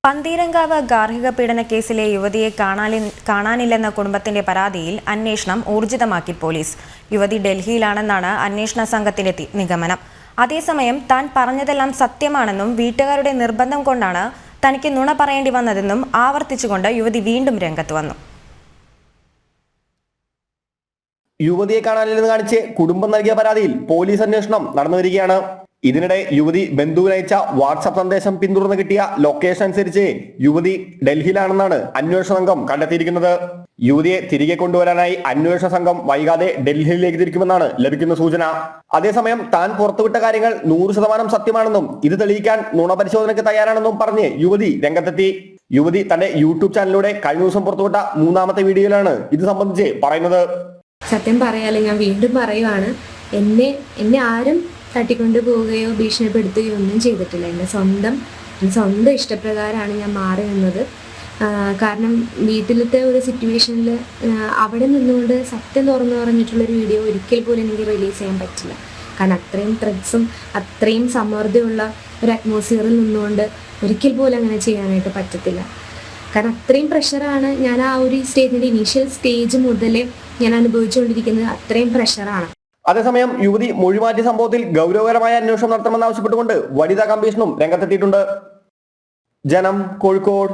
പന്തീരങ്കാവ് ഗാർഹിക പീഡന കേസിലെ യുവതിയെ കാണാനില്ലെന്ന കുടുംബത്തിന്റെ പരാതിയിൽ അന്വേഷണം ഊർജിതമാക്കി പോലീസ്. യുവതി ഡൽഹിയിലാണെന്നാണ് അന്വേഷണ സംഘത്തിന്റെ നിഗമനം. അതേസമയം താൻ പറഞ്ഞതെല്ലാം സത്യമാണെന്നും വീട്ടുകാരുടെ നിർബന്ധം കൊണ്ടാണ് തനിക്ക് നുണ പറയേണ്ടി വന്നതെന്നും ആവർത്തിച്ചുകൊണ്ട് യുവതി വീണ്ടും രംഗത്ത് വന്നു. യുവതിയെ കാണാനില്ലെന്ന് കാണിച്ച് കുടുംബം നൽകിയ പരാതിയിൽ പോലീസ് അന്വേഷണം നടന്നു വരികയാണ്. ഇതിനിടെ യുവതി ബന്ധുവിനയച്ച വാട്സാപ്പ് സന്ദേശം പിന്തുടർന്ന് കിട്ടിയ ലൊക്കേഷൻ അനുസരിച്ച് യുവതി ഡൽഹിയിലാണെന്നാണ് അന്വേഷണ സംഘം കണ്ടെത്തിയിരിക്കുന്നത്. യുവതിയെ തിരികെ കൊണ്ടുവരാനായി അന്വേഷണ സംഘം വൈകാതെ ഡൽഹിയിലേക്ക് തിരിക്കുമെന്നാണ് ലഭിക്കുന്ന സൂചന. അതേസമയം താൻ പുറത്തുവിട്ട കാര്യങ്ങൾ 100% സത്യമാണെന്നും ഇത് തെളിയിക്കാൻ നുണ പരിശോധനയ്ക്ക് തയ്യാറാണെന്നും പറഞ്ഞ് യുവതി രംഗത്തെത്തി. യുവതി തന്റെ യൂട്യൂബ് ചാനലിലൂടെ കഴിഞ്ഞ ദിവസം പുറത്തുവിട്ട 3ാമത്തെ വീഡിയോയിലാണ് ഇത് സംബന്ധിച്ച് പറയുന്നത്. സത്യം പറയാലോ, ഞാൻ വീണ്ടും പറയുവാണ്, എന്നെ ആരും തട്ടിക്കൊണ്ടു പോവുകയോ ഭീഷണിപ്പെടുത്തുകയോ ഒന്നും ചെയ്തിട്ടില്ല. എൻ്റെ സ്വന്തം ഇഷ്ടപ്രകാരമാണ് ഞാൻ മാറി നിന്നത്. കാരണം വീട്ടിലത്തെ ഒരു സിറ്റുവേഷനിൽ അവിടെ നിന്നുകൊണ്ട് സത്യം തുറന്നു പറഞ്ഞിട്ടുള്ളൊരു വീഡിയോ ഒരിക്കൽ പോലും എനിക്ക് റിലീസ് ചെയ്യാൻ പറ്റില്ല. കാരണം അത്രയും ത്രെഡ്സും അത്രയും സമ്മർദ്ദമുള്ള ഒരു അറ്റ്മോസ്ഫിയറിൽ നിന്നുകൊണ്ട് ഒരിക്കൽ പോലും അങ്ങനെ ചെയ്യാനായിട്ട് പറ്റത്തില്ല. കാരണം അത്രയും പ്രഷറാണ് ഞാൻ ആ ഒരു സ്റ്റേജിൻ്റെ ഇനീഷ്യൽ സ്റ്റേജ് മുതലേ ഞാൻ അനുഭവിച്ചുകൊണ്ടിരിക്കുന്നത്. അത്രയും പ്രഷറാണ്. അതേസമയം യുവതി മൊഴിമാറ്റിയ സംഭവത്തിൽ ഗൗരവകരമായ അന്വേഷണം നടത്തണമെന്ന് ആവശ്യപ്പെട്ടുകൊണ്ട് വനിതാ കമ്മീഷനും രംഗത്തെത്തിയിട്ടുണ്ട്. ജനം, കോഴിക്കോട്.